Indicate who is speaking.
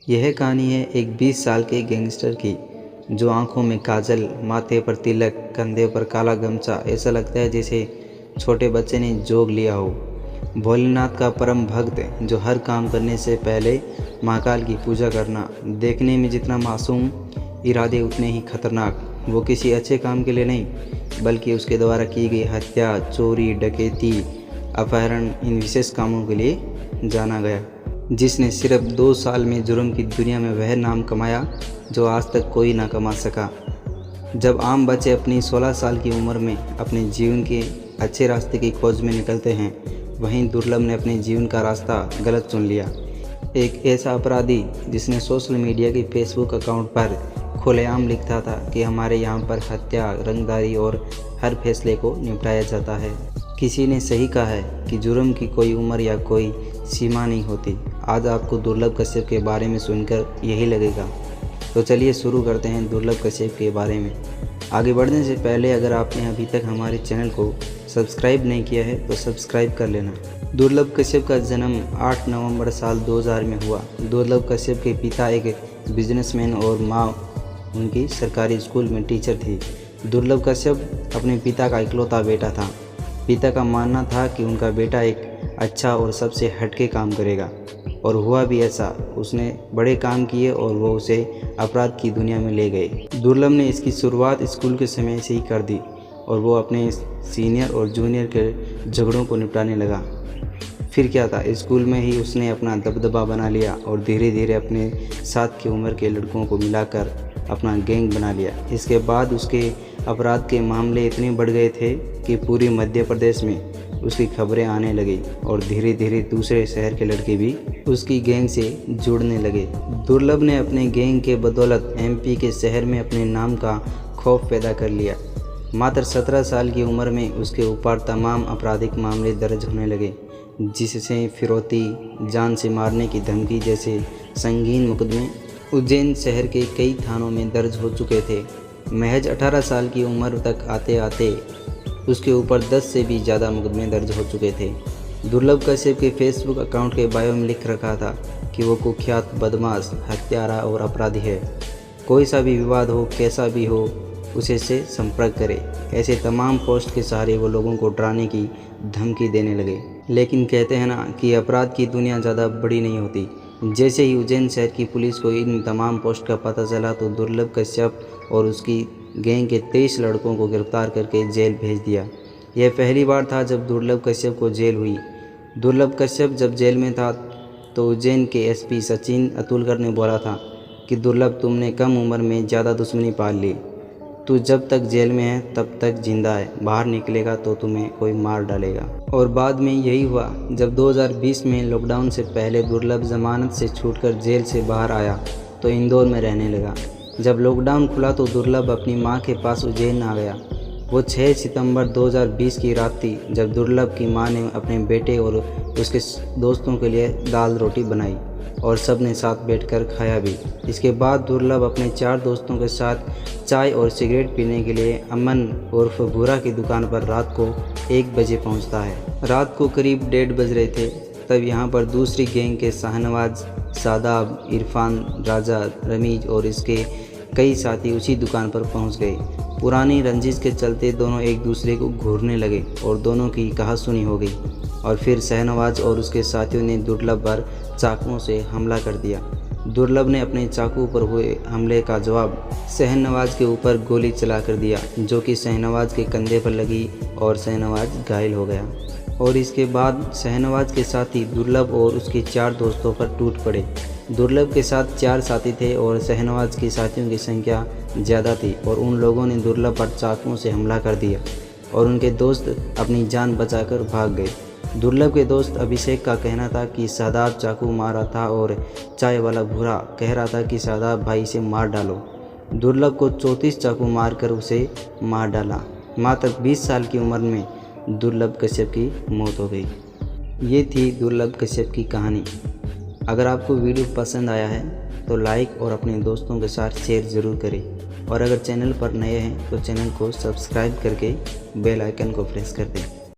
Speaker 1: यह कहानी है एक 20 साल के गैंगस्टर की, जो आंखों में काजल, माथे पर तिलक, कंधे पर काला गमछा, ऐसा लगता है जैसे छोटे बच्चे ने जोग लिया हो। भोलेनाथ का परम भक्त, जो हर काम करने से पहले महाकाल की पूजा करना। देखने में जितना मासूम, इरादे उतने ही खतरनाक। वो किसी अच्छे काम के लिए नहीं, बल्कि उसके द्वारा की गई हत्या, चोरी, डकैती, अपहरण, इन विशेष कामों के लिए जाना गया। जिसने सिर्फ 2 साल में जुर्म की दुनिया में वह नाम कमाया जो आज तक कोई ना कमा सका। जब आम बच्चे अपनी 16 साल की उम्र में अपने जीवन के अच्छे रास्ते की खोज में निकलते हैं, वहीं दुर्लभ ने अपने जीवन का रास्ता गलत चुन लिया। एक ऐसा अपराधी जिसने सोशल मीडिया के फेसबुक अकाउंट पर खुलेआम लिखता था कि हमारे यहाँ पर हत्या, रंगदारी और हर फैसले को निपटाया जाता है। किसी ने सही कहा है कि जुर्म की कोई उम्र या कोई सीमा नहीं होती। आज आपको दुर्लभ कश्यप के बारे में सुनकर यही लगेगा। तो चलिए शुरू करते हैं दुर्लभ कश्यप के बारे में। आगे बढ़ने से पहले अगर आपने अभी तक हमारे चैनल को सब्सक्राइब नहीं किया है तो सब्सक्राइब कर लेना। दुर्लभ कश्यप का जन्म 8 नवंबर साल 2000 में हुआ। दुर्लभ कश्यप के पिता एक बिजनेसमैन और माँ उनकी सरकारी स्कूल में टीचर थी। दुर्लभ कश्यप अपने पिता का इकलौता बेटा था। पिता का मानना था कि उनका बेटा एक अच्छा और सबसे हटके काम करेगा, और हुआ भी ऐसा। उसने बड़े काम किए और वो उसे अपराध की दुनिया में ले गए। दुर्लभ ने इसकी शुरुआत स्कूल के समय से ही कर दी और वो अपने सीनियर और जूनियर के झगड़ों को निपटाने लगा। फिर क्या था, स्कूल में ही उसने अपना दबदबा बना लिया और धीरे धीरे अपने साथ की उम्र के लड़कों को मिलाकर अपना गैंग बना लिया। इसके बाद उसके अपराध के मामले इतने बढ़ गए थे कि पूरी मध्य प्रदेश में उसकी खबरें आने लगी और धीरे धीरे दूसरे शहर के लड़के भी उसकी गैंग से जुड़ने लगे। दुर्लभ ने अपने गैंग के बदौलत एमपी के शहर में अपने नाम का खौफ पैदा कर लिया। मात्र 17 साल की उम्र में उसके ऊपर तमाम आपराधिक मामले दर्ज होने लगे, जिससे फिरौती, जान से मारने की धमकी जैसे संगीन मुकदमे उज्जैन शहर के कई थानों में दर्ज हो चुके थे। महज 18 साल की उम्र तक आते आते उसके ऊपर 10 से भी ज़्यादा मुकदमे दर्ज हो चुके थे। दुर्लभ कश्यप के फेसबुक अकाउंट के बायो में लिख रखा था कि वो कुख्यात बदमाश, हत्यारा और अपराधी है। कोई सा भी विवाद हो, कैसा भी हो, उसे से संपर्क करे। ऐसे तमाम पोस्ट के सहारे वो लोगों को डराने की धमकी देने लगे। लेकिन कहते हैं ना कि अपराध की दुनिया ज़्यादा बड़ी नहीं होती। जैसे ही उज्जैन शहर की पुलिस को इन तमाम पोस्ट का पता चला तो दुर्लभ कश्यप और उसकी गैंग के 23 लड़कों को गिरफ्तार करके जेल भेज दिया। यह पहली बार था जब दुर्लभ कश्यप को जेल हुई। दुर्लभ कश्यप जब जेल में था तो उज्जैन के एसपी सचिन अतुलकर ने बोला था कि दुर्लभ, तुमने कम उम्र में ज़्यादा दुश्मनी पाल ली। तू जब तक जेल में है तब तक जिंदा है, बाहर निकलेगा तो तुम्हें कोई मार डालेगा। और बाद में यही हुआ। जब 2020 में लॉकडाउन से पहले दुर्लभ जमानत से छूटकर जेल से बाहर आया तो इंदौर में रहने लगा। जब लॉकडाउन खुला तो दुर्लभ अपनी मां के पास उज्जैन आ गया। वो 6 सितंबर 2020 की रात थी जब दुर्लभ की मां ने अपने बेटे और उसके दोस्तों के लिए दाल रोटी बनाई और सब ने साथ बैठकर खाया भी। इसके बाद दुर्लभ अपने 4 दोस्तों के साथ चाय और सिगरेट पीने के लिए अमन उर्फ भूरा की दुकान पर रात को 1 बजे पहुंचता है। रात को करीब 1:30 बज रहे थे तब यहाँ पर दूसरी गैंग के शाहनवाज, सादाब, इरफान, राजा, रमीज और इसके कई साथी उसी दुकान पर पहुंच गए। पुरानी रंजिश के चलते दोनों एक दूसरे को घूरने लगे और दोनों की कहासुनी हो गई। और फिर शाहनवाज और उसके साथियों ने दुर्लभ पर चाकुओं से हमला कर दिया। दुर्लभ ने अपने चाकू पर हुए हमले का जवाब शाहनवाज के ऊपर गोली चला कर दिया, जो कि शाहनवाज के कंधे पर लगी और शाहनवाज घायल हो गया। और इसके बाद शाहनवाज के साथी दुर्लभ और उसके 4 दोस्तों पर टूट पड़े। दुर्लभ के साथ 4 साथी थे और शाहनवाज के साथियों की संख्या ज़्यादा थी और उन लोगों ने दुर्लभ पर चाकुओं से हमला कर दिया और उनके दोस्त अपनी जान बचाकर भाग गए। दुर्लभ के दोस्त अभिषेक का कहना था कि सादाब चाकू मार रहा था और चाय वाला भूरा कह रहा था कि सादाब भाई से मार डालो। दुर्लभ को 34 चाकू मारकर उसे मार डाला। मात्र 20 साल की उम्र में दुर्लभ कश्यप की मौत हो गई। ये थी दुर्लभ कश्यप की कहानी। अगर आपको वीडियो पसंद आया है तो लाइक और अपने दोस्तों के साथ शेयर ज़रूर करें, और अगर चैनल पर नए हैं तो चैनल को सब्सक्राइब करके बेल आइकन को प्रेस कर दें।